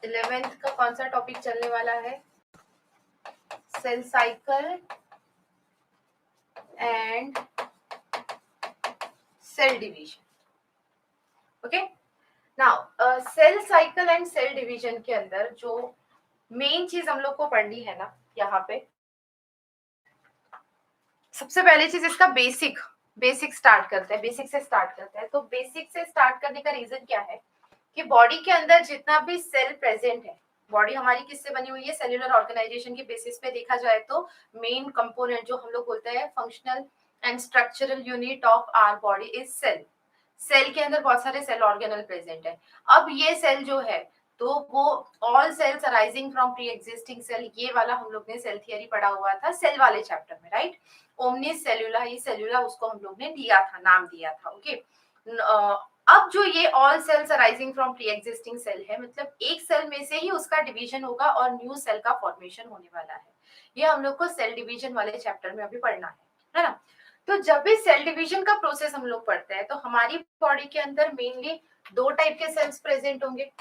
11th का कौन सा टॉपिक चलने वाला है? Cell cycle and cell division. Okay, now cell cycle and cell division के अंदर जो मेन चीज हम लोग को पढ़नी है ना, यहाँ पे सबसे पहली चीज इसका बेसिक स्टार्ट करते हैं. बेसिक से स्टार्ट करते हैं. तो बेसिक से स्टार्ट करने का रीजन क्या है कि बॉडी के अंदर जितना भी सेल प्रेजेंट है, बॉडी हमारी किससे बनी हुई है? सेल्यूलर ऑर्गेनाइजेशन के बेसिस पे देखा जाए तो मेन कंपोनेंट जो हम लोग बोलते हैं functional and structural unit of our body is cell. Cell के अंदर बहुत सारे सेल ऑर्गेनल प्रेजेंट है. अब ये सेल जो है तो वो all cells arising from pre existing cell, ये वाला हम लोग ने सेल थियरी पढ़ा हुआ था सेल वाले चैप्टर में, राइट? ओमनिस सेल्यूला, ये सेल्यूला उसको हम लोग ने दिया था, नाम दिया था. ओके, अब जो ये all cells arising from pre existing cell है, मतलब एक सेल में से ही उसका डिवीजन होगा और न्यू सेल का फॉर्मेशन होने वाला है. ये हम लोग को सेल डिवीजन वाले चैप्टर में अभी पढ़ना है ना? तो जब भी सेल डिवीजन का प्रोसेस हम लोग पढ़ते हैं तो हमारी बॉडी के अंदर मेनली दो टाइप के सेल्स प्रेजेंट होंगे.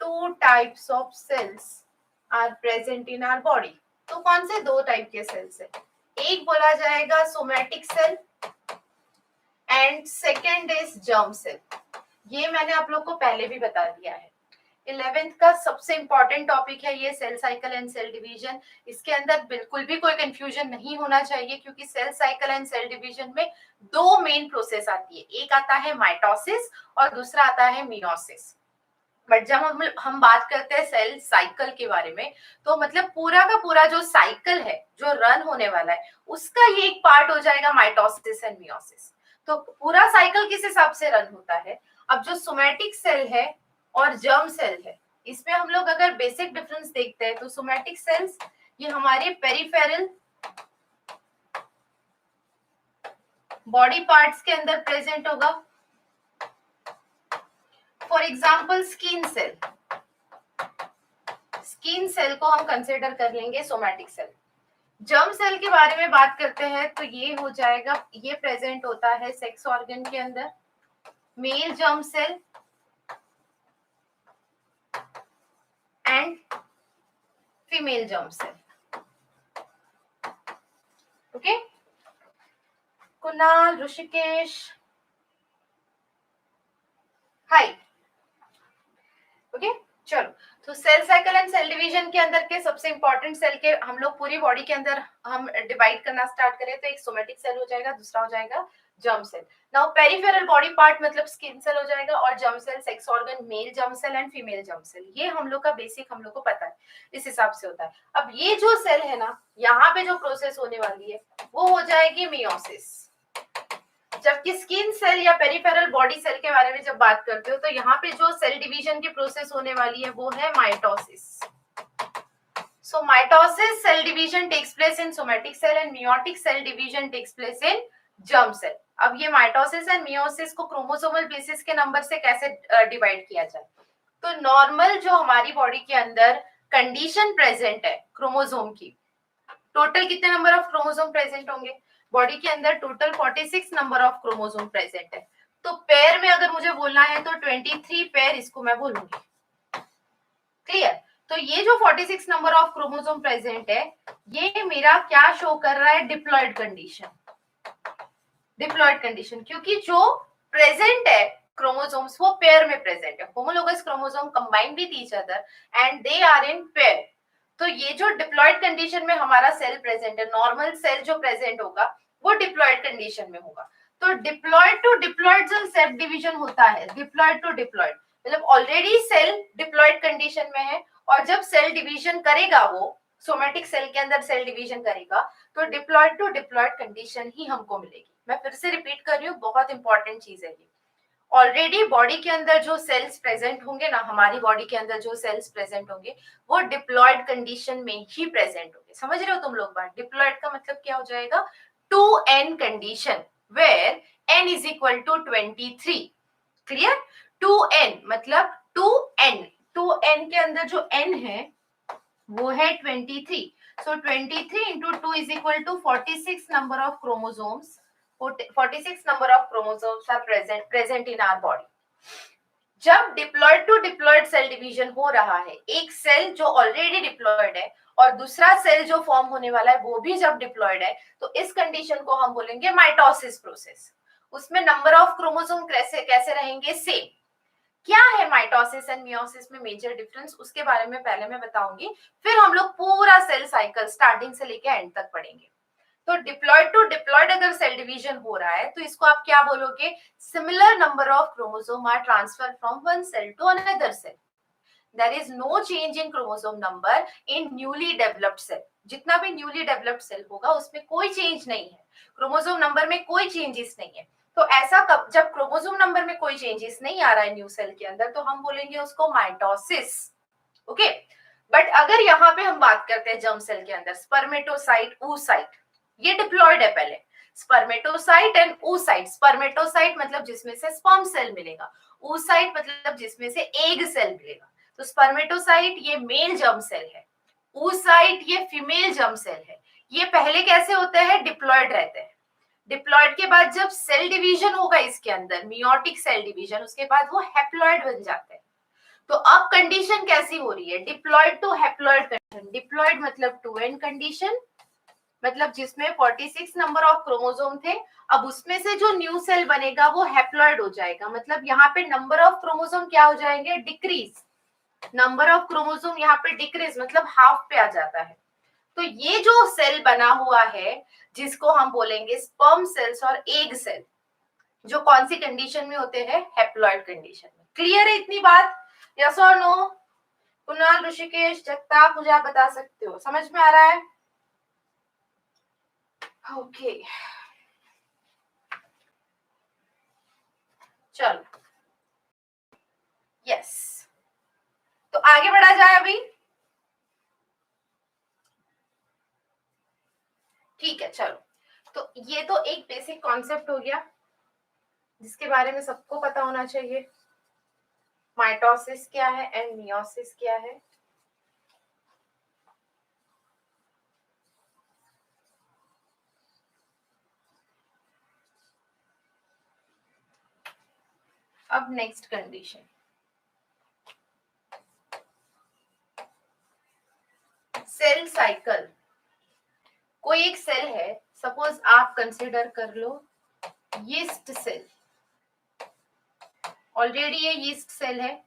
2 types of cells are present in our body. तो कौन से दो टाइप के सेल्स है? एक बोला जाएगा somatic cell and second is germ cell. ये मैंने आप लोग को पहले भी बता दिया है. 11th का सबसे इंपॉर्टेंट टॉपिक है ये cell cycle and cell division. इसके अंदर बिल्कुल भी कोई कंफ्यूजन नहीं होना चाहिए क्योंकि cell cycle and cell division में दो मेन प्रोसेस आती है. एक आता है माइटोसिस और दूसरा आता है मियोसिस. बट जब हम बात करते हैं सेल साइकिल के बारे में तो मतलब पूरा का पूरा जो साइकिल है जो रन होने वाला है उसका ये एक पार्ट हो जाएगा माइटोसिस एंड मियोसिस. तो पूरा साइकिल किस हिसाब से रन होता है? अब जो सोमैटिक सेल है और जर्म सेल है, इसमें हम लोग अगर बेसिक डिफरेंस देखते हैं तो सोमैटिक सेल्स ये हमारे पेरिफेरल बॉडी पार्ट्स के अंदर प्रेजेंट होगा. For example skin cell, skin cell को हम कंसिडर कर लेंगे सोमैटिक सेल. जर्म सेल के बारे में बात करते हैं तो ये हो जाएगा, ये प्रेजेंट होता है सेक्स ऑर्गन के अंदर, male germ cell and female germ cell. Okay, Kunal, Rishikesh, hi. Okay, चलो. तो cell cycle and cell division के अंदर के सबसे इंपॉर्टेंट सेल के हम लोग पूरी बॉडी के अंदर हम डिवाइड करना स्टार्ट करें तो एक सोमैटिक सेल हो जाएगा, दूसरा हो जाएगा germ cell. Now peripheral body part मतलब स्किन सेल हो जाएगा और germ cell sex organ, male germ cell and female germ cell. ये हम लोग का बेसिक हम लोग को पता है, इस हिसाब से होता है. अब ये जो सेल है ना, यहाँ पे जो प्रोसेस होने वाली है वो हो जाएगी मियोसिस. जबकि स्किन सेल या पेरिफेरल बॉडी सेल के बारे में जब बात करते हो तो यहाँ पे जो सेल डिवीजन की प्रोसेस होने वाली है वो है mitosis. So mitosis cell division takes place in somatic cell and meiotic cell division takes place in germ cell. अब ये माइटोसिस एंड मियोसिस को क्रोमोसोमल बेसिस के नंबर से कैसे डिवाइड किया जाए? तो नॉर्मल जो हमारी बॉडी के अंदर कंडीशन प्रेजेंट है क्रोमोसोम की, टोटल कितने नंबर ऑफ क्रोमोसोम प्रेजेंट होंगे? बॉडी के अंदर total 46 number of chromosome present है. तो पेयर में अगर मुझे बोलना है तो 23 पेयर इसको मैं बोलूंगी. क्लियर? तो ये जो 46 नंबर ऑफ क्रोमोसोम प्रेजेंट है ये मेरा क्या शो कर रहा है? Diploid condition. डिप्लॉयड कंडीशन क्योंकि जो प्रेजेंट है क्रोमोसोम्स वो पेयर में प्रेजेंट है. Homologous chromosome combine with each other and they are in pair. तो ये जो डिप्लॉयड कंडीशन में हमारा सेल प्रेजेंट है, नॉर्मल सेल जो प्रेजेंट होगा वो डिप्लॉयड कंडीशन में होगा. तो डिप्लॉयड टू डिप्लॉयड जो सेल डिवीजन होता है, डिप्लॉयड टू डिप्लॉयड मतलब ऑलरेडी सेल डिप्लॉयड कंडीशन में है और जब सेल डिवीजन करेगा वो सोमैटिक सेल के अंदर सेल डिवीजन करेगा तो डिप्लॉयड टू डिप्लॉयड कंडीशन ही हमको मिलेगी. मैं फिर से रिपीट कर रही हूँ, बहुत इंपॉर्टेंट चीज है ये. ऑलरेडी बॉडी के अंदर जो सेल्स प्रेजेंट होंगे ना, हमारी बॉडी के अंदर जो सेल्स प्रेजेंट होंगे वो डिप्लॉयड कंडीशन में ही प्रेजेंट होंगे. समझ रहे हो तुम लोग बात? डिप्लॉयड का मतलब क्या हो जाएगा? 2n condition where n is equal to 23. Clear? 2n मतलब 2n के अंदर जो n है वो है 23. So 23 into 2 is equal to 46 number of chromosomes 46 number of chromosomes are present in our body. जब diploid to diploid cell division हो रहा है, एक सेल जो ऑलरेडी डिप्लॉयड है और दूसरा सेल जो फॉर्म होने वाला है वो भी जब डिप्लॉयड है, तो इस कंडीशन को हम बोलेंगे माइटोसिस प्रोसेस. उसमें नंबर ऑफ क्रोमोसोम कैसे रहेंगे, सेम. क्या है माइटोसिस एंड मियोसिस में मेजर डिफरेंस, उसके बारे में पहले मैं बताऊंगी, फिर हम लोग पूरा सेल साइकिल स्टार्टिंग से लेकर एंड तक पढ़ेंगे. तो डिप्लॉयड टू डिप्लॉयड अगर सेल डिवीजन हो रहा है तो इसको आप क्या बोलोगे, similar number of chromosome are transfer from one cell to another cell. There is no change in chromosome number in newly developed cell. जितना भी न्यूली डेवलप्ड सेल होगा उसमें कोई चेंज नहीं है, क्रोमोसोम नंबर में कोई चेंजेस नहीं है. तो ऐसा जब क्रोमोसोम नंबर में कोई चेंजेस नहीं आ रहा है न्यू सेल के अंदर, तो हम बोलेंगे उसको माइटोसिस. ओके. बट अगर यहाँ पे हम बात करते हैं जर्म सेल के अंदर, स्पर्मेटोसाइट, oocyte, ये डिप्लॉयड है पहले. Spermatocyte and oocyte. स्पर्मेटोसाइट मतलब जिसमें से स्पर्म सेल मिलेगा, oocyte मतलब जिसमें से एग सेल मिलेगा. तो स्पर्मेटोसाइट ये मेल जर्म सेल है, oocyte ये फीमेल जर्म सेल है. ये पहले कैसे होते हैं, डिप्लॉयड रहते हैं. डिप्लॉयड के बाद जब सेल डिवीजन होगा इसके अंदर, मियोटिक सेल डिवीजन, उसके बाद वो हैप्लॉयड बन जाते हैं. तो अब कंडीशन कैसी हो रही है, diploid to haploid condition. Diploid मतलब टू एंड कंडीशन, मतलब जिसमें 46 नंबर ऑफ क्रोमोसोम थे, अब उसमें से जो न्यू सेल बनेगा वो हैप्लॉयड हो जाएगा. मतलब यहाँ पे नंबर ऑफ क्रोमोसोम क्या हो जाएंगे, डिक्रीज. नंबर ऑफ क्रोमोसोम यहाँ पे डिक्रीज मतलब हाफ पे आ जाता है. तो ये जो सेल बना हुआ है जिसको हम बोलेंगे स्पर्म सेल्स और एग सेल, जो कौन सी कंडीशन में होते हैं, हैप्लॉयड कंडीशन में. क्लियर है इतनी बात, यस और नो? कुणाल, ऋषिकेश, जगताप, मुझे आप बता सकते हो, समझ में आ रहा है? ओके चलो, यस. तो आगे बढ़ा जाए अभी. ठीक है चलो. तो ये तो एक बेसिक कॉन्सेप्ट हो गया जिसके बारे में सबको पता होना चाहिए. माइटोसिस क्या है एंड मियोसिस क्या है. अब नेक्स्ट कंडीशन, सेल साइकिल. कोई एक सेल है, सपोज आप कंसिडर कर लो यीस्ट सेल. ऑलरेडी ये यीस्ट सेल है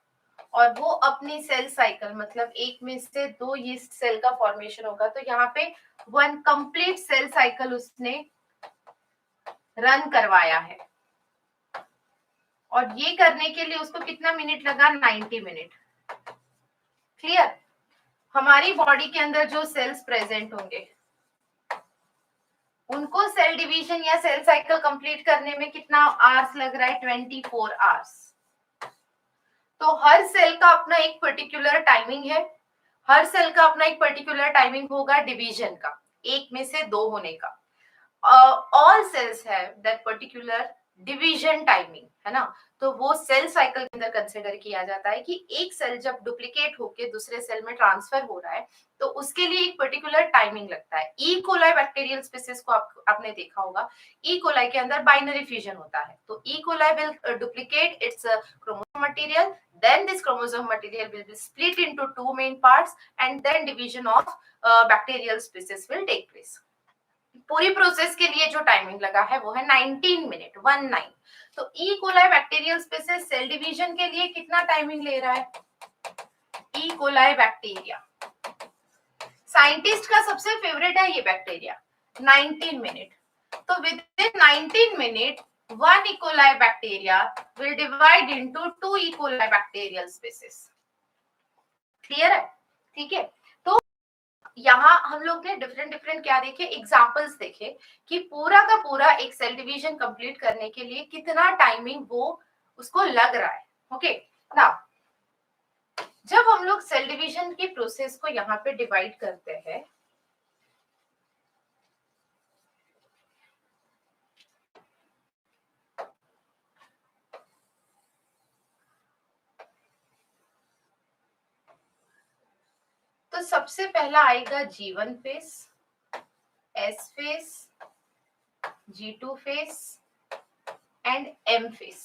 और वो अपनी सेल साइकिल, मतलब एक में से दो यीस्ट सेल का फॉर्मेशन होगा, तो यहाँ पे वन कंप्लीट सेल साइकिल उसने रन करवाया है. और ये करने के लिए उसको कितना मिनट लगा, 90 मिनट. क्लियर? हमारी बॉडी के अंदर जो सेल्स प्रेजेंट होंगे उनको सेल डिवीजन या सेल साइकिल कंप्लीट करने में कितना आवर्स लग रहा है, 24 आवर्स. तो हर सेल का अपना एक पर्टिकुलर टाइमिंग है. हर सेल का अपना एक पर्टिकुलर टाइमिंग होगा डिवीजन का, एक में से दो होने का. All cells have that particular division timing, है ना. तो वो सेल साइकिल के अंदर कंसिडर किया जाता है कि एक सेल जब डुप्लीकेट होके दूसरे सेल में ट्रांसफर हो रहा है तो उसके लिए एक पर्टिकुलर टाइमिंग लगता है. ई कोलाई बैक्टीरियल स्पीसीज को आपने देखा होगा. ई कोलाई के अंदर बाइनरी फ्यूजन होता है. तो E coli will duplicate it's chromosome material, then this chromosome material will be split into two main parts and then division of bacterial species will take place. पूरी process के लिए जो timing लगा है वो है 19 मिनट, 19. तो E coli bacterial species cell division के लिए कितना टाइमिंग ले रहा है, ई कोलाई बैक्टीरिया. साइंटिस्ट का सबसे फेवरेट है ये बैक्टीरिया, 19 मिनट. तो with in 19 minute one E. coli bacteria will divide into two E. coli bacterial species. Clear है? ठीक है. तो यहाँ हम लोग ने डिफरेंट क्या देखे, एग्जांपल्स देखे कि पूरा का पूरा एक सेल डिवीजन कंप्लीट करने के लिए कितना टाइमिंग वो उसको लग रहा है. ओके नाउ जब हम लोग सेल डिवीजन की प्रोसेस को यहाँ पे डिवाइड करते हैं, तो सबसे पहला आएगा G1 face, S face, G2 face and M face.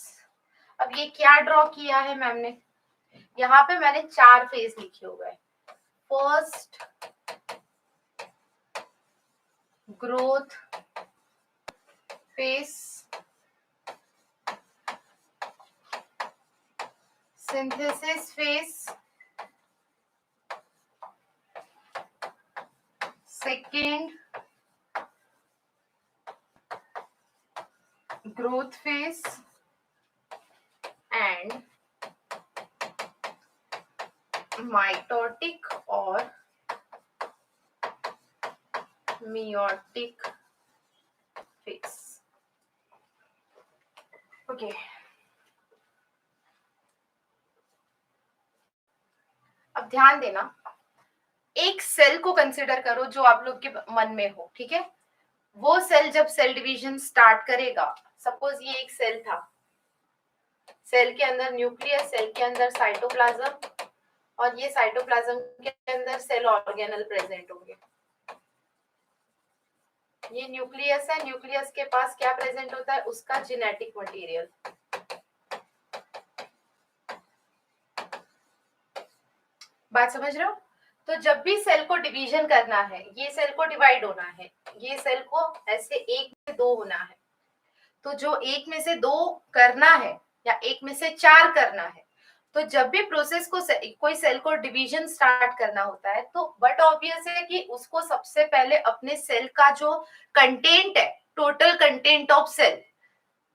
अब ये क्या ड्रॉ किया है मैम ने, यहाँ पे मैंने 4 फेस लिखे हुए हैं। First growth face, synthesis face, second growth phase and mitotic और meiotic phase। ओके, अब ध्यान देना, एक सेल को कंसिडर करो जो आप लोग के मन में हो, ठीक है। वो सेल जब सेल डिवीजन स्टार्ट करेगा, सपोज ये एक सेल था, सेल के अंदर न्यूक्लियस, सेल के अंदर साइटोप्लाज्म, और ये साइटोप्लाज्म के अंदर सेल ऑर्गेनल प्रेजेंट होंगे। ये न्यूक्लियस है, न्यूक्लियस के पास क्या प्रेजेंट होता है, उसका जेनेटिक मटेरियल। बात समझ रहे हो? तो जब भी सेल को डिवीजन करना है, ये सेल को डिवाइड होना है, ये सेल को ऐसे 1 में 2 होना है, तो जो 1 में से 2 करना है या 1 में से 4 करना है, तो जब भी प्रोसेस को कोई सेल को डिवीजन स्टार्ट करना होता है, तो बट ऑब्वियस है कि उसको सबसे पहले अपने सेल का जो कंटेंट है, टोटल कंटेंट ऑफ सेल,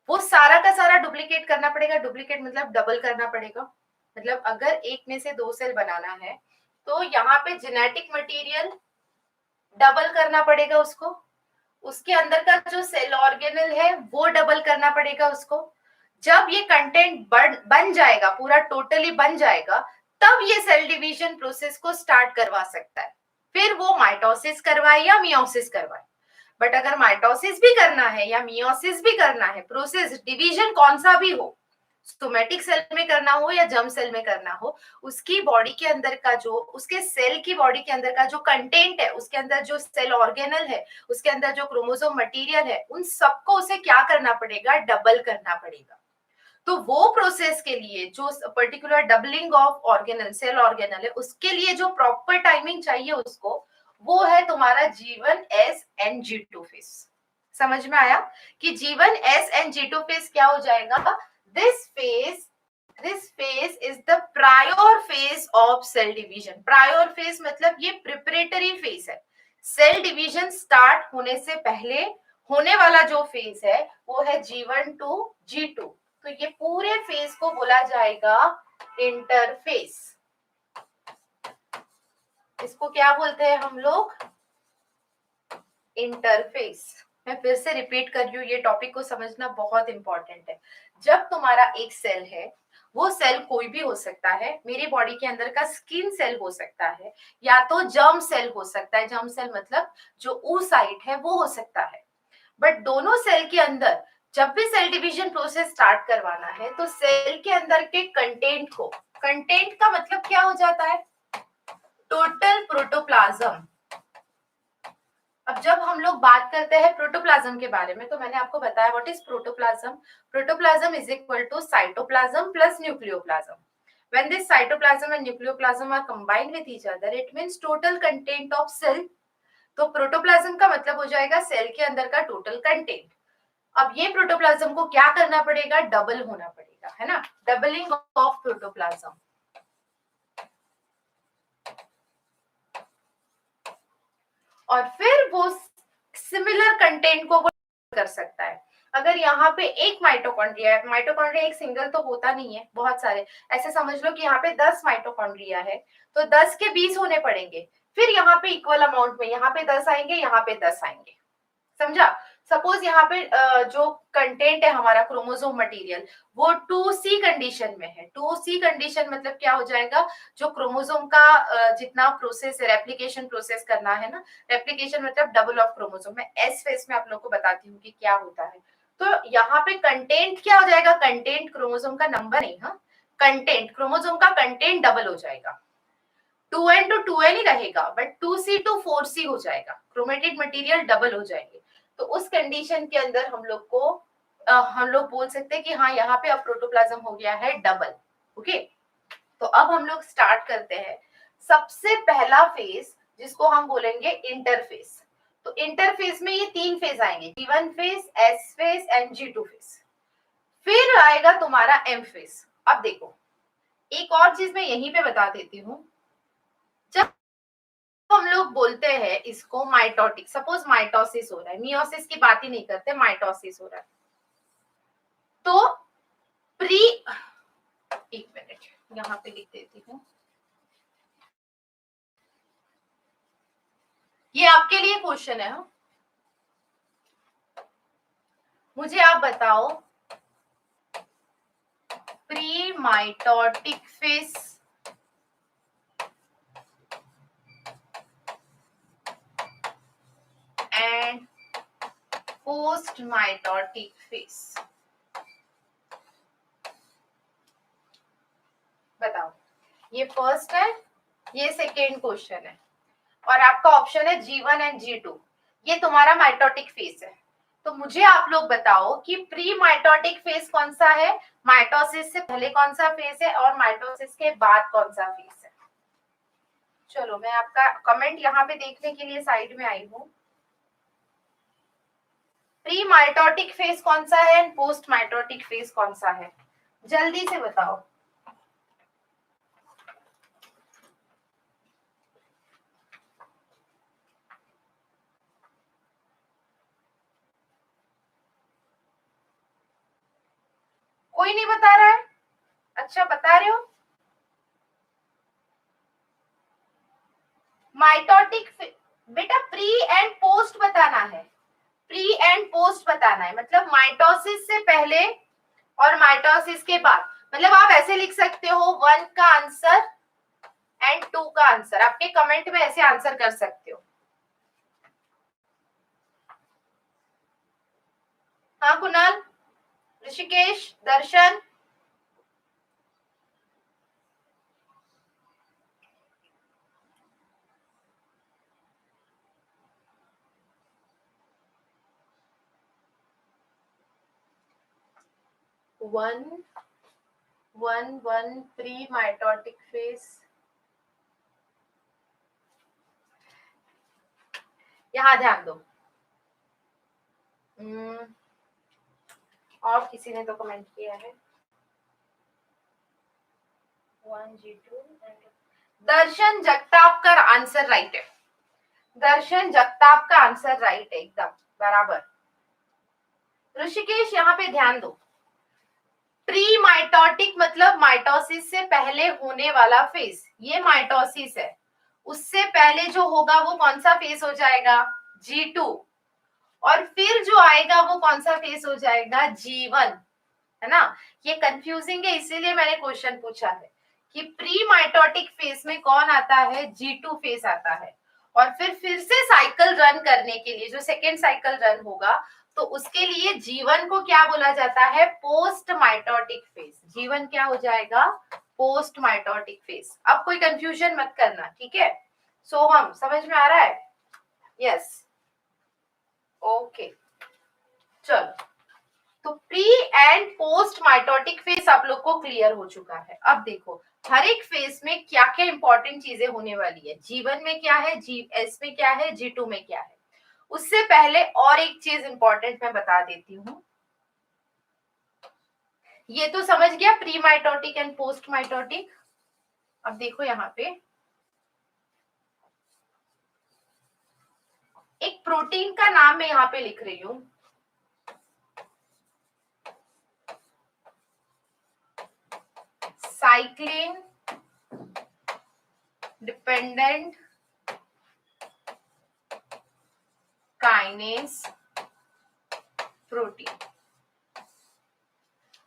वो सारा का सारा डुप्लीकेट करना पड़ेगा। डुप्लीकेट मतलब डबल करना पड़ेगा। मतलब अगर 1 में से 2 सेल बनाना है, तो यहाँ पे जेनेटिक मटेरियल डबल करना पड़ेगा उसको, उसके अंदर का जो सेल ऑर्गेनल है वो डबल करना पड़ेगा उसको। जब ये कंटेंट बन जाएगा, पूरा टोटली बन जाएगा, तब ये सेल डिवीजन प्रोसेस को स्टार्ट करवा सकता है। फिर वो माइटोसिस करवाए या मियोसिस करवाए। बट अगर माइटोसिस भी करना है या मियोसिस भी करना है, प्रोसेस डिवीजन कौन सा भी हो, सोमेटिक सेल में करना हो या जर्म सेल में करना हो, उसकी बॉडी के अंदर का जो, उसके सेल की बॉडी के अंदर का जो कंटेंट है, उसके अंदर जो सेल ऑर्गेनल है, उसके अंदर जो क्रोमोसोम मटेरियल है, उन सबको उसे क्या करना पड़ेगा, डबल करना पड़ेगा। तो वो प्रोसेस के लिए जो particular doubling of organelle, cell organelle है, उसके लिए जो प्रॉपर टाइमिंग चाहिए उसको, वो है तुम्हारा G1 S and G2 face. समझ में आया कि G1 S and G2 face क्या हो जाएगा? This phase is the prior phase of cell division। prior phase मतलब ये preparatory phase है। सेल डिवीजन स्टार्ट होने से पहले होने वाला जो फेज है वो है G1 to G2। तो ये पूरे फेज को बोला जाएगा इंटरफेस। इसको क्या बोलते हैं हम लोग? इंटरफेस। मैं फिर से रिपीट कर रही हूँ, ये टॉपिक को समझना बहुत इंपॉर्टेंट है। जब तुम्हारा एक सेल है, वो सेल कोई भी हो सकता है, मेरी बॉडी के अंदर का स्किन सेल हो सकता है, या तो जर्म सेल हो सकता है, जर्म सेल मतलब जो oocyte है वो हो सकता है। बट दोनों सेल के अंदर जब भी सेल डिवीजन प्रोसेस स्टार्ट करवाना है, तो सेल के अंदर के कंटेंट को, कंटेंट का मतलब क्या हो जाता है? Total protoplasm. अब जब हम लोग बात करते हैं प्रोटोप्लाज्म के बारे में, तो मैंने आपको बताया what is protoplasm. Protoplasm is equal to cytoplasm plus nucleoplasm. When this cytoplasm and nucleoplasm are combined with each other, it means total content of cell। तो प्रोटोप्लाज्म का मतलब हो जाएगा सेल के अंदर का टोटल कंटेंट। अब ये प्रोटोप्लाज्म को क्या करना पड़ेगा? डबल होना पड़ेगा, है ना, डबलिंग ऑफ प्रोटोप्लाज्म। और फिर वो सिमिलर कंटेंट को वो कर सकता है। अगर यहाँ पे एक माइटोकॉन्ड्रिया है, माइटोकॉन्ड्रिया एक सिंगल तो होता नहीं है, बहुत सारे, ऐसे समझ लो कि यहाँ पे 10 माइटोकॉन्ड्रिया है, तो 10 के 20 होने पड़ेंगे। फिर यहाँ पे इक्वल अमाउंट में यहाँ पे 10 आएंगे, यहाँ पे 10 आएंगे। समझा? सपोज यहाँ पे जो कंटेंट है हमारा क्रोमोसोम मटेरियल, वो 2C कंडीशन में है। 2C कंडीशन मतलब क्या हो जाएगा? जो क्रोमोसोम का जितना प्रोसेस है, रेप्लिकेशन प्रोसेस करना है ना, रेप्लिकेशन मतलब डबल ऑफ क्रोमोसोम। मैं एस फेस में आप लोग को बताती हूँ कि क्या होता है। तो यहाँ पे कंटेंट क्या हो जाएगा? कंटेंट क्रोमोसोम का नंबर नहीं, हाँ, कंटेंट, क्रोमोसोम का कंटेंट डबल हो जाएगा। 2n to 2n ही रहेगा, बट 2C to 4C हो जाएगा, क्रोमेटिड मटेरियल डबल हो जाएंगे। तो उस कंडीशन के अंदर हम लोग बोल सकते हैं कि हाँ यहाँ पे अब प्रोटोप्लाज्म हो गया है डबल। ओके, तो अब हम लोग स्टार्ट करते हैं सबसे पहला फेज जिसको हम बोलेंगे इंटरफेज। तो इंटरफेज में ये 3 फेज आएंगे, G1 phase, S phase and G2 phase. फिर आएगा तुम्हारा M फेज। अब देखो एक और चीज मैं यहीं पे बता देती हूँ, जब हम लोग बोलते हैं इसको माइटोटिक, सपोज माइटोसिस हो रहा है, मियोसिस की बात ही नहीं करते, माइटोसिस हो रहा है, तो प्री, एक मिनट यहाँ पे लिख देती हूँ, ये आपके लिए क्वेश्चन है। मुझे आप बताओ pre mitotic phase and post mitotic phase, बताओ। ये फर्स्ट है, ये सेकेंड क्वेश्चन है, और आपका ऑप्शन है G1 एंड G2। ये तुम्हारा माइटोटिक फेज है। तो मुझे आप लोग बताओ कि प्री माइटोटिक फेज कौन सा है, माइटोसिस से पहले कौन सा फेज है, और माइटोसिस के बाद कौन सा फेज है। चलो मैं आपका कमेंट यहाँ पे देखने के लिए साइड में आई हूँ। प्री माइटोटिक फेज कौन सा है एंड पोस्ट माइटोटिक फेज कौन सा है, जल्दी से बताओ। कोई नहीं बता रहा है? अच्छा बता रहे हो। माइटोटिक बेटा प्री एंड पोस्ट बताना है, प्री एंड पोस्ट बताना है, मतलब माइटोसिस से पहले और माइटोसिस के बाद। मतलब आप ऐसे लिख सकते हो 1 का आंसर एंड 2 का आंसर, आपके कमेंट में ऐसे आंसर कर सकते हो। हाँ कुणाल, ऋषिकेश, दर्शन, वन प्री माइटोटिक फेज, यहाँ ध्यान दो। और किसी ने तो कमेंट किया है 1G2। दर्शन जगताप का आंसर राइट है, दर्शन जगताप का आंसर राइट है, एकदम बराबर। ऋषिकेश यहाँ पे ध्यान दो, प्री माइटोटिक मतलब माइटोसिस से पहले होने वाला फेज, ये माइटोसिस है, उससे पहले जो होगा वो कौन सा फेज हो जाएगा, G2, और फिर जो आएगा वो कौन सा फेज हो जाएगा, G1, है ना। ये कंफ्यूजिंग है, इसीलिए मैंने क्वेश्चन पूछा है कि प्री माइटोटिक फेज में कौन आता है, G2 फेज आता है, और फिर से साइकिल रन करने के लिए जो सेकेंड साइकिल रन होगा, तो उसके लिए G1 को क्या बोला जाता है, पोस्ट माइटोटिक फेज। G1 क्या हो जाएगा, पोस्ट माइटोटिक फेज। अब कोई कंफ्यूजन मत करना, ठीक है। सोहम समझ में आ रहा है? Yes, okay. चलो, तो pre and post mitotic phase आप लोग को क्लियर हो चुका है। अब देखो हर एक फेज में क्या क्या इंपॉर्टेंट चीजें होने वाली है, G1 में क्या है, GS में क्या है, G2 में क्या है। उससे पहले और एक चीज इंपॉर्टेंट मैं बता देती हूँ। ये तो समझ गया pre mitotic and post mitotic. अब देखो यहाँ पे एक प्रोटीन का नाम मैं यहाँ पे लिख रही हूँ, साइक्लिन डिपेंडेंट काइनेज प्रोटीन।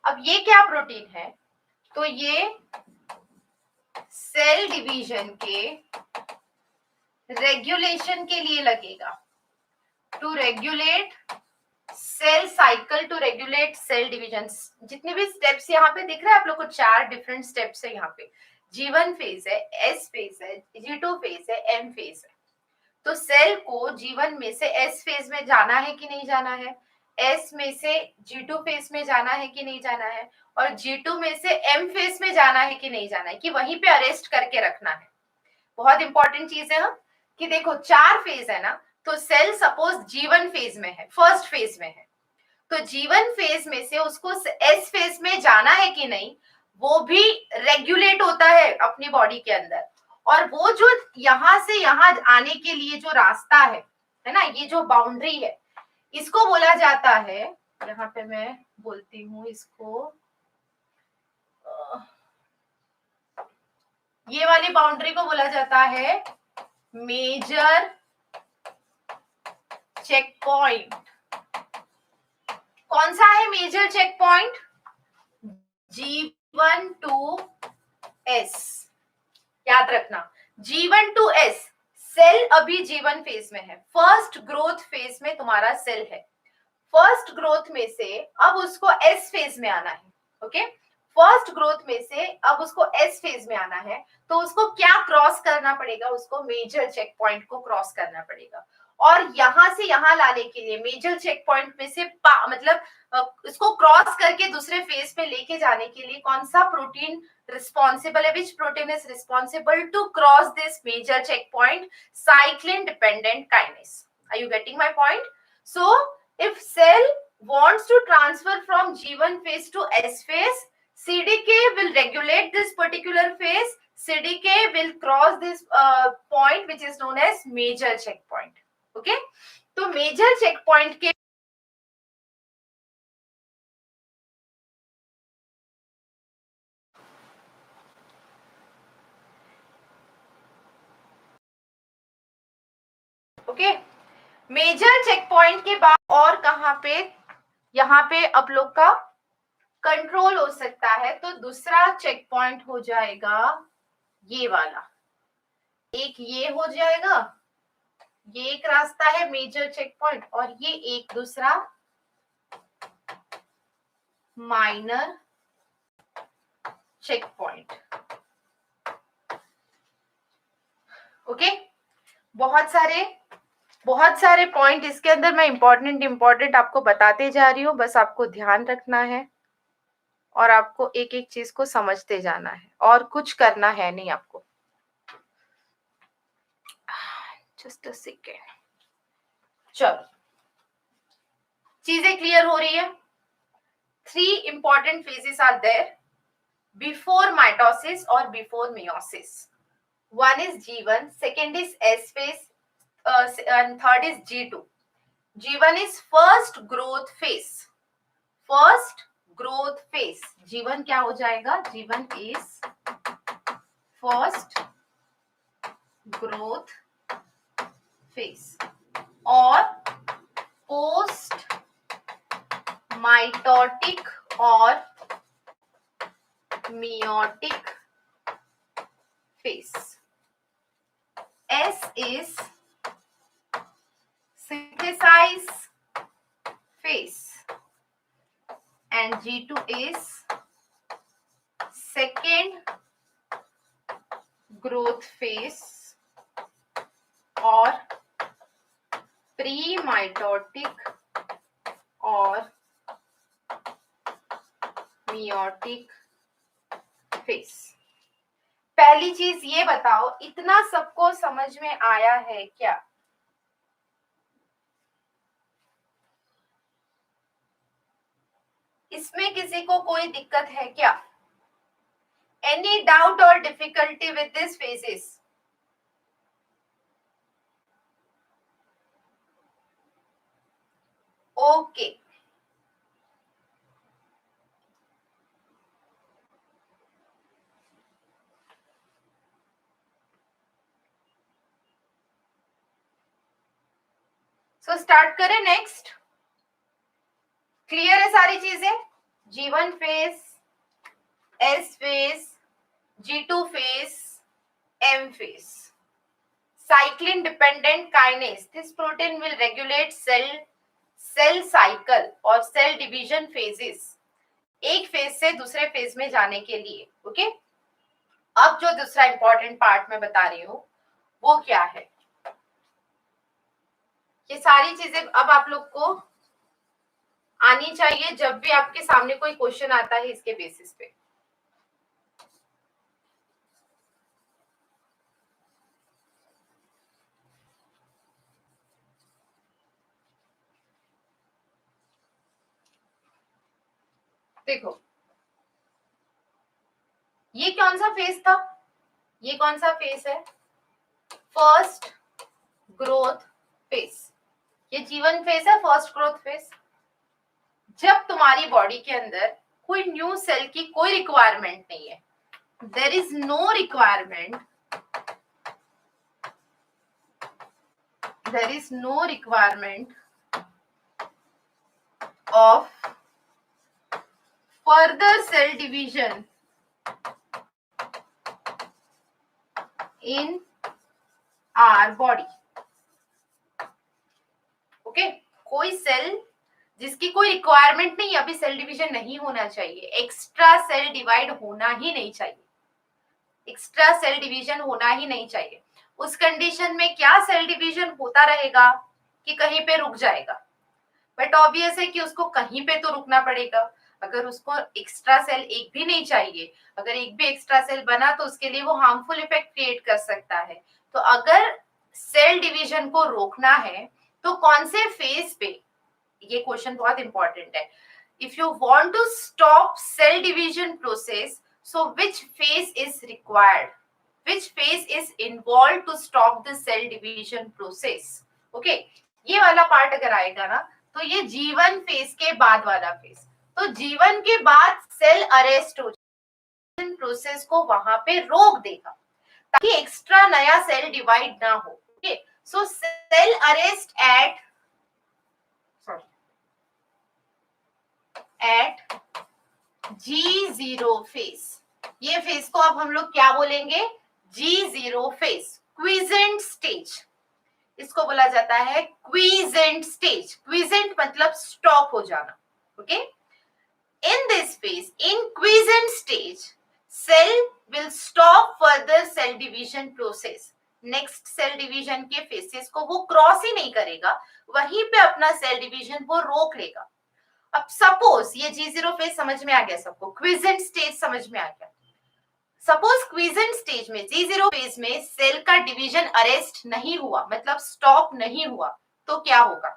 अब ये क्या प्रोटीन है, तो ये सेल डिवीजन के रेगुलेशन के लिए लगेगा, to regulate cell cycle, to regulate cell division. जितने भी स्टेप्स यहाँ पे दिख रहे हैं आप लोग को, 4 डिफरेंट स्टेप्स है यहाँ पे। G1 फेज है, S फेज है, G2 फेज है, M फेज है। तो सेल को G1 में से S फेज में जाना है कि नहीं जाना है, S में से G2 फेज में जाना है कि नहीं जाना है, और G2 में से M फेज में जाना है कि नहीं जाना है, कि वहीं पे अरेस्ट करके रखना है। बहुत इंपॉर्टेंट चीज है हम कि देखो 4 फेज है ना, तो सेल सपोज G1 फेज में है, फर्स्ट फेज में है, तो G1 फेज में से उसको S फेज में जाना है कि नहीं, वो भी रेगुलेट होता है अपनी बॉडी के अंदर। और वो जो यहां से यहां आने के लिए जो रास्ता है ना, ये जो बाउंड्री है, इसको बोला जाता है, यहाँ पे मैं बोलती हूँ इसको, ये वाली बाउंड्री को बोला जाता है मेजर चेक पॉइंट। कौन सा है major check point? G1 to S, याद रखना G1 to S। सेल अभी G1 फेज में है, फर्स्ट ग्रोथ फेज में तुम्हारा सेल है, फर्स्ट ग्रोथ में से अब उसको S फेज में आना है। ओके, फर्स्ट ग्रोथ में से अब उसको S फेज में आना है, तो उसको क्या क्रॉस करना पड़ेगा, उसको मेजर चेक पॉइंट को क्रॉस करना पड़ेगा। और यहां से यहां लाने के लिए मेजर चेक पॉइंट में से मतलब इसको क्रॉस करके दूसरे फेज पे लेके जाने के लिए कौन सा प्रोटीन responsible है, which protein is responsible to cross this major checkpoint? Cyclin dependent kinase. Are you getting my point? So if cell wants to transfer from G1 phase to S phase, CDK will regulate this particular phase. CDK will cross this point which is known as major checkpoint. Okay, तो major checkpoint के okay, major check point के बाद और कहां पे, यहाँ पे आप लोग का कंट्रोल हो सकता है, तो दूसरा चेक पॉइंट हो जाएगा ये वाला, एक ये हो जाएगा, ये एक रास्ता है मेजर चेक पॉइंट, और ये एक दूसरा माइनर चेक पॉइंट। ओके, बहुत सारे पॉइंट इसके अंदर मैं इंपॉर्टेंट आपको बताते जा रही हूँ, बस आपको ध्यान रखना है और आपको एक एक चीज को समझते जाना है, और कुछ करना है नहीं आपको। जस्ट अ सेकेंड, चलो चीजें क्लियर हो रही है। 3 important phases are there before mitosis or before meiosis. One is G1, second is S phase, and third is G2. G1 is first growth phase. First growth phase. G1 क्या हो जाएगा? G1 is first growth phase और post mitotic और meiotic phase. S is synthesize phase and G2 is second growth phase और pre-mitotic और meiotic phase. पहली चीज ये बताओ, इतना सबको समझ में आया है क्या? इसमें किसी को कोई दिक्कत है क्या? Any doubt or difficulty with these phases? Okay. So start करें नेक्स्ट। क्लियर है सारी चीजें? G1 phase, S phase, G2 phase, M phase. Cyclin dependent kinase, this protein will regulate cell cycle और cell division phases, एक phase से दूसरे phase में जाने के लिए। ओके, अब जो दूसरा इंपॉर्टेंट पार्ट मैं बता रही हूँ वो क्या है? ये सारी चीजें अब आप लोग को आनी चाहिए जब भी आपके सामने कोई क्वेश्चन आता है इसके बेसिस पे। देखो ये कौन सा फेज था, ये कौन सा फेज है, फर्स्ट ग्रोथ फेज। ये जीवन फेज है, फर्स्ट ग्रोथ फेज। जब तुम्हारी बॉडी के अंदर कोई न्यू सेल की कोई रिक्वायरमेंट नहीं है, there is no requirement, there is no requirement of further cell division in our body. Okay कोई सेल जिसकी कोई रिक्वायरमेंट नहीं, अभी सेल डिवीजन नहीं होना चाहिए, एक्स्ट्रा सेल डिवाइड होना ही नहीं चाहिए, एक्स्ट्रा सेल डिवीजन होना ही नहीं चाहिए। उस कंडीशन में क्या सेल डिवीजन होता रहेगा कि कहीं पे रुक जाएगा, बट ऑब्वियस है कि उसको कहीं पे तो रुकना पड़ेगा। अगर उसको एक्स्ट्रा सेल एक भी नहीं चाहिए, अगर एक भी एक्स्ट्रा सेल बना तो उसके लिए वो हार्मफुल इफेक्ट क्रिएट कर सकता है। तो अगर सेल डिवीजन को रोकना है तो कौन से फेज पे, ये क्वेश्चन बहुत इंपॉर्टेंट है। If you want to stop cell division process, so which phase is required, which phase is involved to stop the cell division process? Okay, ये वाला पार्ट अगर आएगा ना तो ये जीवन फेज के बाद वाला फेज। तो जीवन के बाद सेल अरेस्ट हो जाए, प्रोसेस को वहां पे रोक देगा ताकि एक्स्ट्रा नया सेल डिवाइड ना हो। Okay, so cell arrest at G0 phase. ये फेज को अब हम लोग क्या बोलेंगे, G0 फेज, क्विजेंट स्टेज। इसको बोला जाता है क्विजेंट स्टेज। क्विजेंट मतलब स्टॉप हो जाना। Okay, in this phase, in quiescent stage, cell will stop further cell division process. Next cell division के फेसेस को वो क्रॉस ही नहीं करेगा, वहीं पे अपना सेल डिवीजन वो रोक लेगा। अब सपोज ये G0 फेज समझ में आ गया सबको, क्विजेंट स्टेज समझ में आ गया। सपोज क्विजेंट स्टेज में, G0 फेज में सेल का डिवीजन अरेस्ट नहीं हुआ, मतलब स्टॉप नहीं हुआ, तो क्या होगा,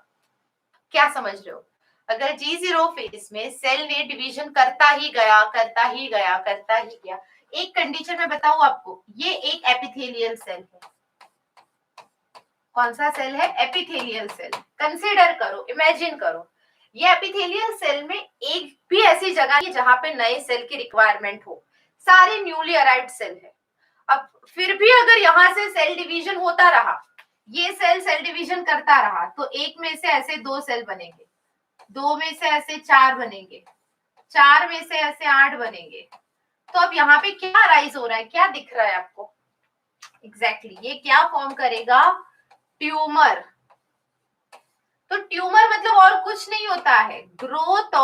क्या समझ रहे हो? अगर G0 फेज में सेल ने डिवीजन करता ही गया, करता ही गया, करता ही गया, एक कंडीशन में बताऊं आपको, ये एक एपिथेलियल सेल है। कौन सा सेल है, एपिथेलियल सेल। कंसीडर करो, इमेजिन करो, ये एपिथेलियल सेल में एक भी ऐसी जगह है जहां पे नए सेल की रिक्वायरमेंट हो, सारे न्यूली अराइव्ड सेल है। अब फिर भी अगर यहाँ से सेल डिवीजन होता रहा, ये सेल डिवीजन करता रहा, तो एक में से ऐसे 2 सेल बनेंगे, 2 में से ऐसे 4 बनेंगे, 4 में से ऐसे 8 बनेंगे। तो अब यहाँ पे क्या राइज हो रहा है, क्या दिख रहा है आपको? एग्जैक्टली ये क्या फॉर्म करेगा, ट्यूमर। तो ट्यूमर मतलब और कुछ नहीं होता है, growth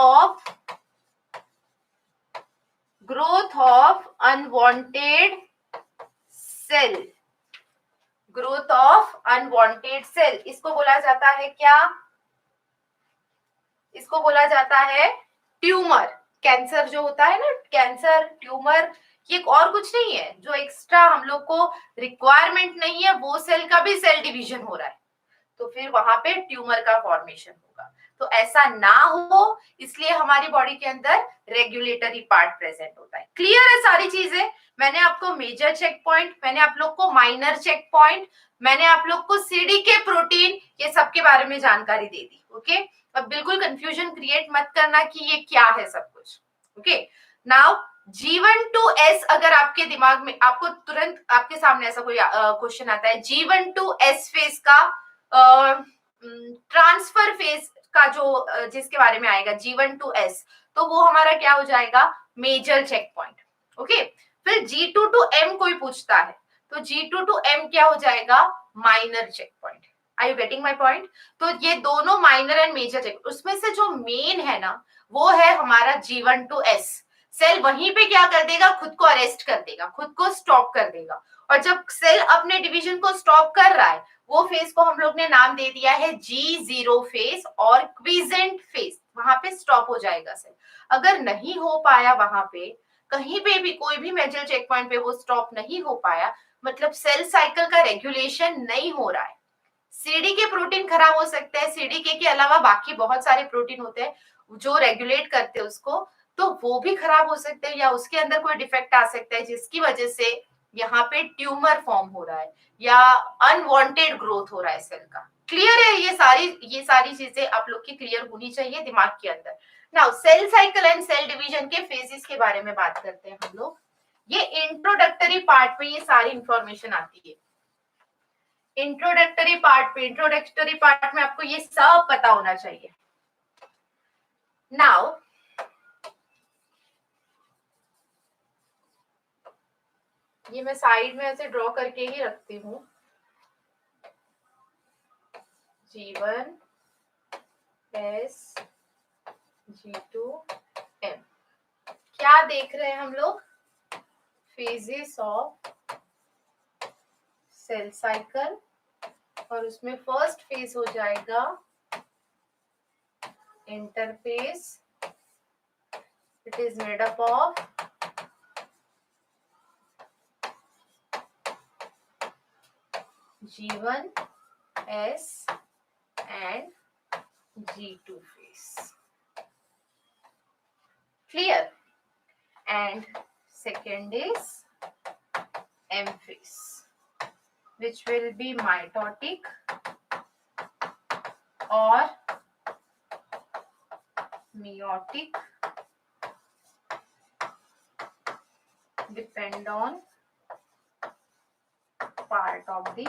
of unwanted cell, growth of unwanted cell. इसको बोला जाता है क्या, इसको बोला जाता है ट्यूमर। कैंसर जो होता है ना, कैंसर, ट्यूमर, ये और कुछ नहीं है, जो एक्स्ट्रा हम लोग को रिक्वायरमेंट नहीं है वो सेल का भी सेल डिवीजन हो रहा है, तो फिर वहां पे ट्यूमर का फॉर्मेशन होगा। तो ऐसा ना हो इसलिए हमारी बॉडी के अंदर रेगुलेटरी पार्ट प्रेजेंट होता है। क्लियर है सारी चीजें? मैंने आपको मेजर चेक पॉइंट, मैंने आप लोग को माइनर चेक पॉइंट, मैंने आप लोग को सीडीके प्रोटीन, ये सब के बारे में जानकारी दे दी। ओके, अब बिल्कुल कंफ्यूजन क्रिएट मत करना कि ये क्या है सब कुछ। Okay, now G1 to S, अगर आपके दिमाग में, आपको तुरंत आपके सामने ऐसा कोई क्वेश्चन आता है, G1 to S फेज का ट्रांसफर फेज का जो जिसके बारे में आएगा G1 to S, तो वो हमारा क्या हो जाएगा, मेजर चेक पॉइंट। ओके, फिर G2 to M कोई पूछता है तो G2 to M क्या हो जाएगा, minor check point. Are you getting my point? तो ये दोनों माइनर एंड मेजर चेक, उसमें से जो मेन है ना वो है हमारा G1 to S। सेल वहीं पे क्या कर देगा, खुद को अरेस्ट कर देगा, खुद को स्टॉप कर देगा। और जब सेल अपने डिवीजन को स्टॉप कर रहा है, वो फेज को हम लोग ने नाम दे दिया है G0 फेज और क्विजेंट फेज, वहां पे स्टॉप हो जाएगा सेल। अगर नहीं हो पाया वहां पे कहीं पे भी कोई भी मेजर चेक पॉइंट पे वो स्टॉप नहीं हो पाया, मतलब सेल साइकिल का रेगुलेशन नहीं हो रहा है। सीडीके प्रोटीन खराब हो सकते हैं, सीडीके के अलावा बाकी बहुत सारे प्रोटीन होते हैं जो रेगुलेट करते हैं उसको, तो वो भी खराब हो सकते हैं या उसके अंदर कोई डिफेक्ट आ सकता है जिसकी वजह से यहाँ पे ट्यूमर फॉर्म हो रहा है या अनवांटेड ग्रोथ हो रहा है सेल का। क्लियर है? ये सारी चीजें आप लोग की क्लियर होनी चाहिए दिमाग के अंदर। Now cell cycle and cell division के फेजेस के बारे में बात करते हैं हम लोग। ये इंट्रोडक्टरी पार्ट में ये सारी इंफॉर्मेशन आती है। इंट्रोडक्टरी पार्ट में आपको ये सब पता होना चाहिए। नाउ ये मैं साइड में ऐसे ड्रॉ करके ही रखती हूँ। G1 S G2 M क्या देख रहे हैं हम लोग? फेजेस ऑफ सेल साइकिल, और उसमें फर्स्ट फेज हो जाएगा interface. It is made up of G1 S and G2 phase. Clear? And second is M phase, which will be mitotic or meiotic, depend on part of the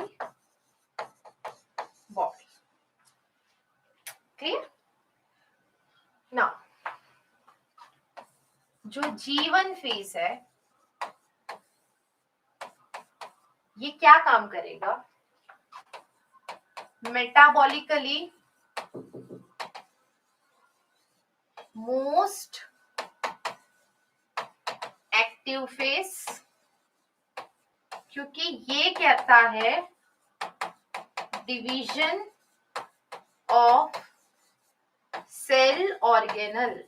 body. Clear? Now जो G1 phase है ये क्या काम करेगा? Metabolically most active phase, क्योंकि ये कहता है डिवीजन ऑफ सेल ऑर्गेनल।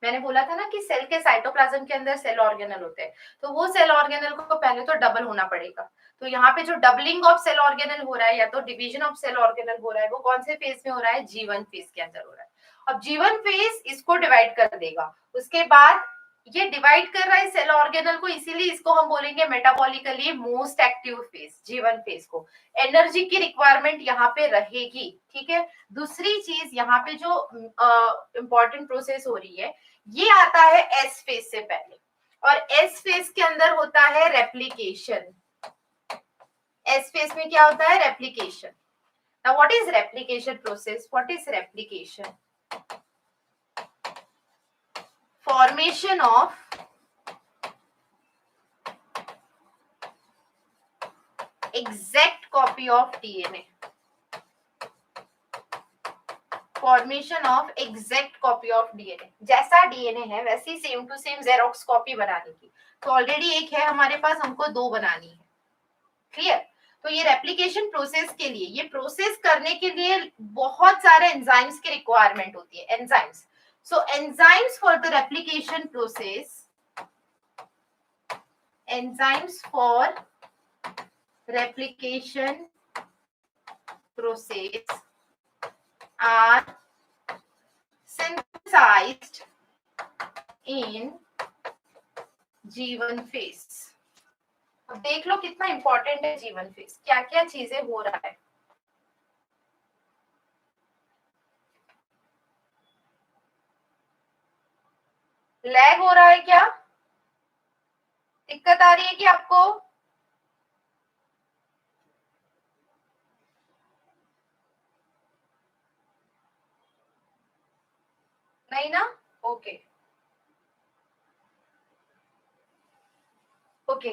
मैंने बोला था ना कि सेल के साइटोप्लाज्म के अंदर सेल ऑर्गेनल होते हैं, तो वो सेल ऑर्गेनल को पहले तो डबल होना पड़ेगा। तो यहाँ पे जो डबलिंग ऑफ सेल ऑर्गेनल हो रहा है या तो डिवीजन ऑफ सेल ऑर्गेनल हो रहा है, वो कौन से फेज में हो रहा है? G1 फेज के अंदर हो रहा है। अब G1 फेज इसको डिवाइड कर देगा, उसके बाद ये डिवाइड कर रहा है सेल ऑर्गेनल को, इसीलिए इसको हम बोलेंगे metabolically most active phase, G1 phase को। एनर्जी की रिक्वायरमेंट यहाँ पे रहेगी, ठीक है। दूसरी चीज यहाँ पे जो इंपॉर्टेंट प्रोसेस हो रही है, ये आता है एस फेज से पहले, और एस फेज के अंदर होता है रेप्लिकेशन। एस फेज में क्या होता है? Replication. Now what is replication process? What is replication? Formation of exact copy of DNA, formation of exact copy of DNA. जैसा डीएनए है वैसी same to same xerox copy बनाने की। तो ऑलरेडी एक है हमारे पास, हमको दो बनानी है। क्लियर? तो ये रेप्लिकेशन प्रोसेस के लिए, ये प्रोसेस करने के लिए बहुत सारे एंजाइम्स की रिक्वायरमेंट होती है। Enzymes, so enzymes for the replication process, enzymes for replication process are synthesized in G1 phase. अब देख लो कितना इंपॉर्टेंट है G1 फेज, क्या क्या चीजें हो रहा है। लैग हो रहा है क्या? दिक्कत आ रही है कि आपको? नहीं ना? ओके ओके,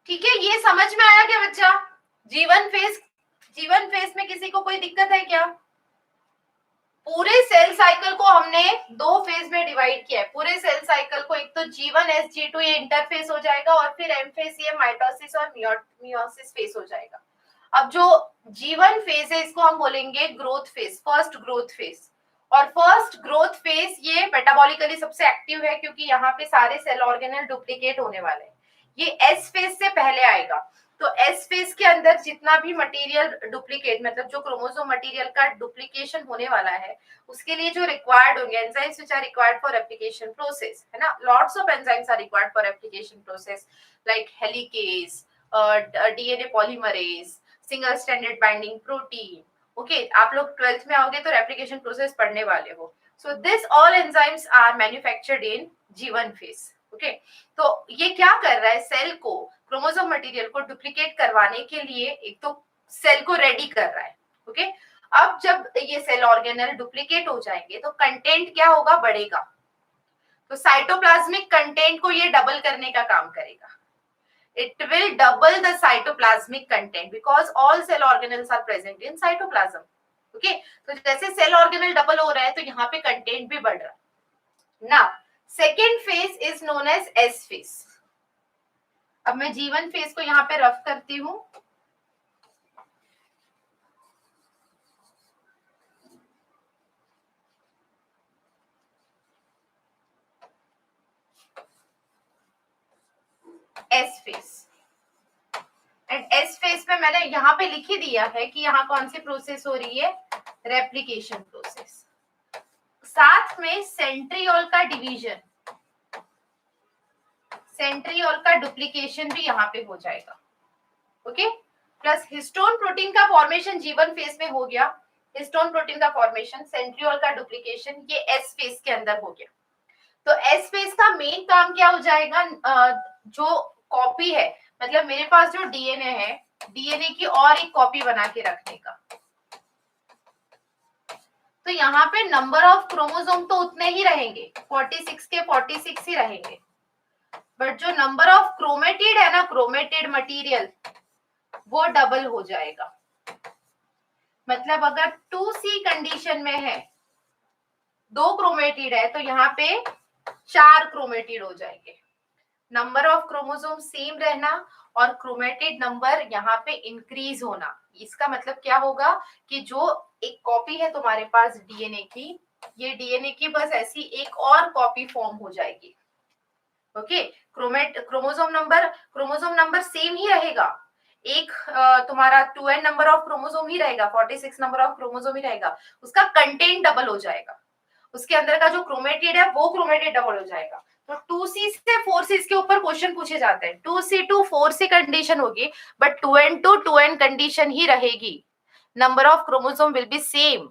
ठीक है। ये समझ में आया क्या बच्चा? G1 फेज में किसी को कोई दिक्कत है क्या? पूरे सेल साइकिल को हमने दो फेज में डिवाइड किया है। पूरे सेल साइकिल को एक तो G1 SG2 ये इंटरफेस हो जाएगा और फिर एम फेस ये माइटोसिस और मियोसिस फेस हो जाएगा। अब जो G1 फेज है इसको हम बोलेंगे growth phase, first growth phase. और फर्स्ट ग्रोथ फेज ये मेटाबॉलिकली सबसे एक्टिव है क्योंकि यहाँ पे सारे सेल ऑर्गेनल डुप्लीकेट होने वाले हैं। ये एस फेज से पहले आएगा। तो एस फेज के अंदर जितना भी मटेरियल डुप्लीकेट मतलब जो क्रोमोसोम मटेरियल का डुप्लीकेशन होने वाला है उसके लिए जो रिक्वायर्ड होंगे enzymes which are required for application process, है ना, lots of enzymes are required for application process like helicase, DNA polymerase, single stranded binding protein. Okay, आप लोग 12th में आओगे तो रेप्लिकेशन प्रोसेस पढ़ने वाले हो। So this all enzymes are manufactured in G1 phase. Okay, तो ये क्या कर रहा है, सेल को क्रोमोसोम मटेरियल को डुप्लीकेट करवाने के लिए एक तो सेल को रेडी कर रहा है। ओके, अब जब ये सेल ऑर्गेनल डुप्लीकेट हो जाएंगे तो कंटेंट क्या होगा, बढ़ेगा। तो साइटोप्लाज्मिक कंटेंट को ये डबल करने का काम करेगा। It will double the cytoplasmic content because all cell organelles are present in cytoplasm. Okay, तो जैसे सेल ऑर्गेनल डबल हो रहा है तो यहाँ पे कंटेंट भी बढ़ रहा है। Now, second phase is known as S phase. अब मैं G1 फेज को यहाँ पे रफ करती हूँ। S phase and S phase में मैंने यहाँ पे लिख ही दिया है कि यहाँ कौन सी प्रोसेस हो रही है, रेप्लिकेशन प्रोसेस। साथ में सेंट्रियोल का डिवीजन, सेंट्रियोल का डुप्लीकेशन भी यहाँ पे हो जाएगा। ओके, प्लस हिस्टोन प्रोटीन का फॉर्मेशन G1 फेज में हो गया, हिस्टोन प्रोटीन का फॉर्मेशन, सेंट्रियोल का डुप्लीकेशन ये एस फेज के अंदर हो गया। तो एस फेज का मेन काम क्या हो जाएगा, जो कॉपी है मतलब मेरे पास जो डीएनए है, डीएनए की और एक कॉपी बना के रखने का। तो यहाँ पे नंबर ऑफ क्रोमोसोम तो उतने ही रहेंगे, 46 के 46 ही रहेंगे, बट जो नंबर ऑफ क्रोमेटिड है ना, क्रोमेटिड मटेरियल वो डबल हो जाएगा। मतलब अगर 2C कंडीशन में है, 2 क्रोमेटिड है तो यहाँ पे 4 क्रोमेटिड हो जाएंगे। नंबर ऑफ क्रोमोसोम सेम रहना और क्रोमेटिड नंबर यहाँ पे इंक्रीज होना। इसका मतलब क्या होगा कि जो एक कॉपी है तुम्हारे पास डीएनए की, ये डीएनए की बस ऐसी एक और कॉपी फॉर्म हो जाएगी। ओके, क्रोमोसोम नंबर सेम ही रहेगा, एक तुम्हारा 2n नंबर ऑफ क्रोमोसोम ही रहेगा, 46 नंबर ऑफ क्रोमोसोम ही रहेगा, उसका कंटेंट डबल हो जाएगा, उसके अंदर का जो क्रोमेटिड है वो क्रोमेटिड डबल हो जाएगा। तो 2C से 4C के ऊपर क्वेश्चन पूछे जाते हैं, 2C to 4C कंडीशन होगी but 2n to 2n condition ही रहेगी। Number of chromosome will be same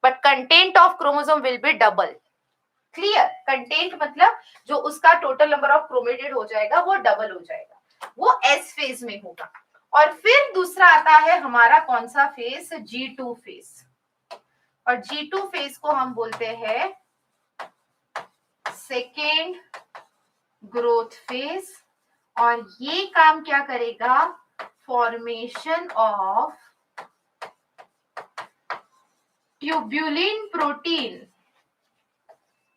but content of chromosome will be double. Clear, content मतलब जो उसका टोटल नंबर ऑफ क्रोमेटिड हो जाएगा वो डबल हो जाएगा, वो एस फेज में होगा। और फिर दूसरा आता है हमारा कौन सा फेज, G2 फेज। और G2 फेज को हम बोलते हैं सेकेंड ग्रोथ फेज। और ये काम क्या करेगा, फॉर्मेशन ऑफ ट्यूब्यूलिन प्रोटीन।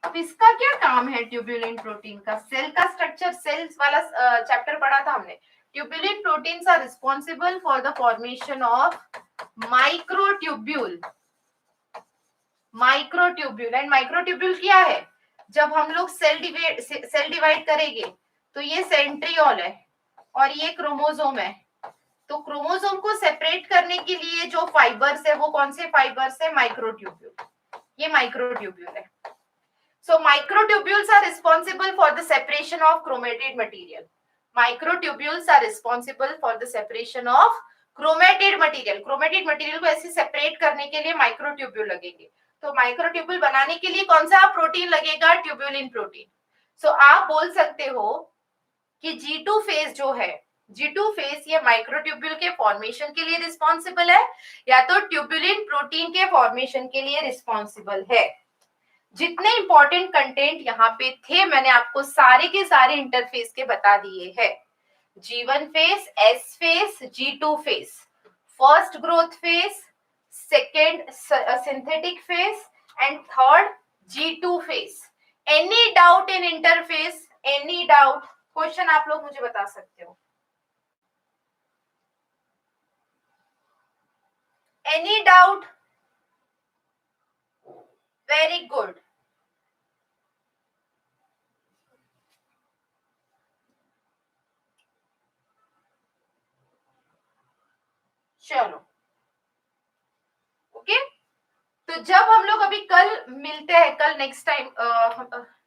अब इसका क्या काम है ट्यूब्यूलिन प्रोटीन का, सेल का स्ट्रक्चर, सेल्स वाला चैप्टर पढ़ा था हमने। Tubulin proteins are responsible for the formation of microtubule. Microtubule and microtubule क्या है, जब हम लोग सेल डिवाइड करेंगे तो ये सेंट्रियोल है और ये क्रोमोसोम है, तो क्रोमोसोम को सेपरेट करने के लिए जो फाइबर्स है वो कौन से फाइबर्स है, माइक्रोट्यूब्यूल, ये माइक्रोट्यूब्यूल है। So microtubules are responsible for the separation of chromatid material. Microtubules are responsible for the separation of chromatid material. Chromatid material को ऐसे सेपरेट करने के लिए माइक्रोट्यूब्यूल लगेंगे। तो माइक्रोट्यूब्यूल बनाने के लिए कौन सा प्रोटीन लगेगा, ट्यूब्यूलिन प्रोटीन। सो आप बोल सकते हो कि G2 फेज जो है, G2 फेज ये माइक्रोट्यूब्यूल के फॉर्मेशन के लिए रिस्पॉन्सिबल है या तो ट्यूब्यूलिन प्रोटीन के फॉर्मेशन के लिए रिस्पॉन्सिबल है। जितने इंपॉर्टेंट कंटेंट यहाँ पे थे मैंने आपको सारे के सारे इंटरफेस के बता दिए हैं। G1 phase, S phase, G2 phase, first growth phase, second synthetic phase and third G2 phase. Any doubt in interface, any doubt, question आप लोग मुझे बता सकते हो, एनी डाउट? Very good. चलो ओके, तो जब हम लोग अभी कल मिलते हैं, कल नेक्स्ट टाइम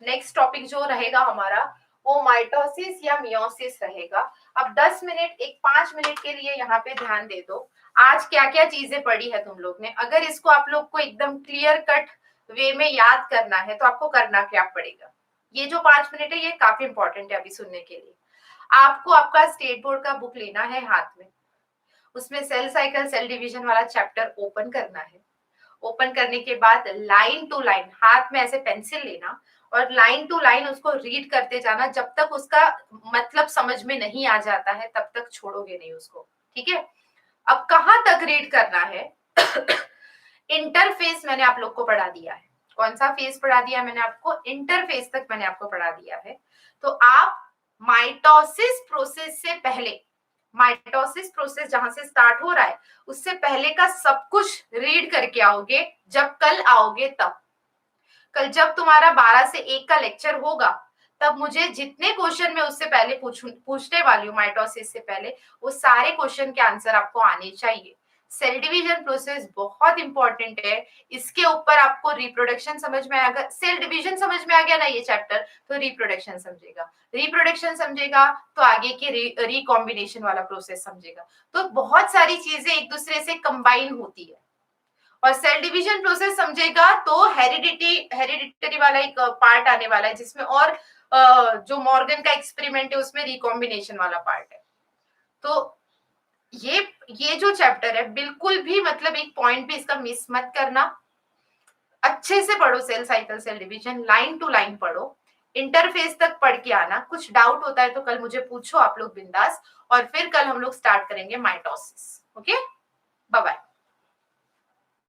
नेक्स्ट टॉपिक जो रहेगा हमारा वो माइटोसिस या मियोसिस रहेगा। अब 10 मिनट, एक 5 मिनट के लिए यहाँ पे ध्यान दे दो। आज क्या क्या चीजें पढ़ी है तुम लोग ने, अगर इसको आप लोग को एकदम क्लियर कट वे में याद करना है तो आपको करना क्या पड़ेगा, ये जो 5 मिनट है ये काफी इंपॉर्टेंट है अभी सुनने के लिए। आपको आपका स्टेट बोर्ड का बुक लेना है हाथ में, उसमें सेल साइकिल सेल डिवीजन वाला चैप्टर ओपन करना है। ओपन करने के बाद लाइन टू लाइन हाथ में ऐसे पेंसिल लेना और लाइन टू लाइन उसको रीड करते जाना, जब तक उसका मतलब समझ में नहीं आ जाता है तब तक छोड़ोगे नहीं उसको, ठीक है। अब कहां तक रीड करना है? इंटरफेस मैंने आप लोग को पढ़ा दिया है। कौन सा फेज पढ़ा दिया मैंने आपको? इंटरफेस तक मैंने आपको पढ़ा दिया है। तो आप माइटोसिस प्रोसेस से पहले, माइटोसिस प्रोसेस जहां से स्टार्ट हो रहा है उससे पहले का सब कुछ रीड करके आओगे। जब कल आओगे तब, कल जब तुम्हारा 12 से 1 का लेक्चर होगा तब मुझे जितने क्वेश्चन मैं उससे पहले पूछने वाली हूँ माइटोसिस से पहले, वो सारे क्वेश्चन के आंसर आपको आने चाहिए। सेल डिवीजन प्रोसेस बहुत इंपॉर्टेंट है, इसके ऊपर आपको रिप्रोडक्शन समझ में आएगा। सेल डिवीजन समझ में आ गया ना ये चैप्टर, तो रिप्रोडक्शन समझेगा, रिप्रोडक्शन समझेगा तो आगे के रिकॉम्बिनेशन वाला प्रोसेस समझेगा। तो बहुत सारी चीजें एक दूसरे से कंबाइन होती है। और सेल डिवीजन प्रोसेस समझेगा तो हेरिडिटरी वाला एक पार्ट आने वाला है जिसमें, और जो मॉर्गन का एक्सपेरिमेंट है उसमें रिकॉम्बिनेशन वाला पार्ट है। तो ये जो चैप्टर है बिल्कुल भी मतलब एक पॉइंट भी इसका मिस मत करना। अच्छे से पढ़ो cell cycle cell division, line to line पढ़ो, इंटरफेस तक पढ़ के आना। कुछ डाउट होता है तो कल मुझे पूछो आप लोग बिंदास, और फिर कल हम लोग स्टार्ट करेंगे माइटोसिस। Okay, bye bye.